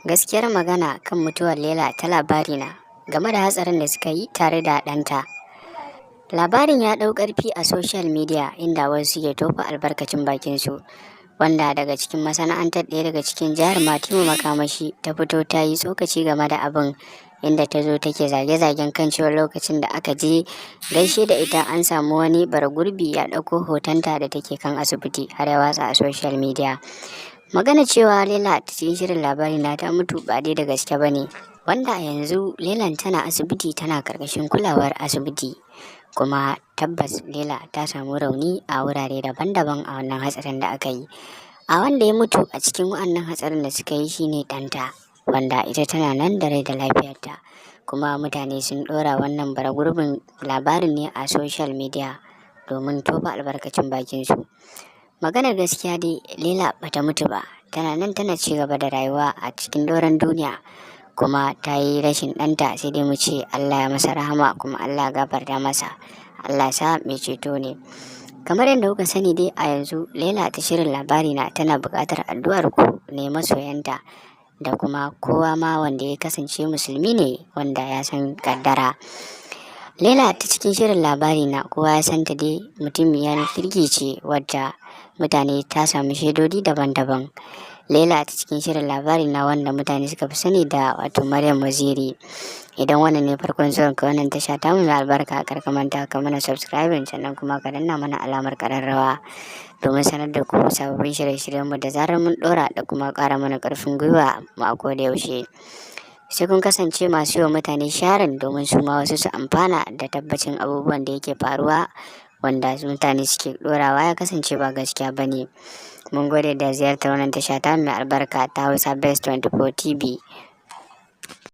Gaskiyar magana kan mutuwar Laila ta Labarina game da hatsarin da suka yi tare da ɗanta. Labarin ya ɗau ƙarfi a social media inda wasu ke tofa albarkacin bakinsu, wanda daga cikin masana'antar ɗaya daga cikin jihar Matima Makamashi ta fito ta yi tsokaci game da abin, inda ta zo take zage-zagen kan cewa lokacin da aka je gaishe da ita an samu wani bara gurbi ya ɗauko hotonta da take kan asibiti har ya watsa a social media. Magana cewa Laila ta cikin shirin Labarina ta mutu ba dai da gaske ba ne, wanda a yanzu Lailan tana asibiti, tana karkashin kulawar asibiti, kuma tabbas Laila ta samu rauni a wurare daban-daban a wannan hatsarin da aka yi. A wanda ya mutu a cikin wannan hatsarin da suka yi shine ɗanta, wanda ita tana nan da rai da lafiyarta, kuma mutane sun ɗora wannan bara gurbin labarin ne a social media domin tofa albarkacin bakinsu. Maganar gaskiya dai Laila bata mutu ba, tana nan tana ci gaba da rayuwa a cikin doron duniya, kuma ta yi rashin ɗanta sai dai mu ce Allah ya masa rahama kuma Allah ya gafarta masa, Allah sa mai ceto ne. Kamar yadda kuka sani dai a yanzu Laila ta shirin Labarina tana buƙatar addu'ar ku ne masoyanta da kuma kowa ma wanda ya kasance musulmi ne wanda ya san kaddara. Laila ta cikin shirin Labarina kowa ya santa dai mutumiyar kirki ce wadda mutane ta samu shaidodi daban-daban. Laila ta cikin shirin Labarina wanda mutane suka fi sani da wato Maryam Waziri. Idan wannan ne farkon zuwan ka wannan tasha ta mu mai albarka, kar ka manta ka mana subscribing, sannan kuma ka danna mana alamar kararrawa domin sanar da ku sababbin shirye-shiryen mu da zarar mun ɗora, da kuma ƙara mana ƙarfin gwiwa mu a koda yaushe. Sai kun kasance masu yi wa mutane sharing domin su ma wasu su amfana da tabbacin abubuwan da yake faruwa wanda mutane suke ɗorawa ya kasance ba gaskiya ba ne. Mun gode da ziyartar wannan tasha ta mai albarka ta Hausa Best 24 TV.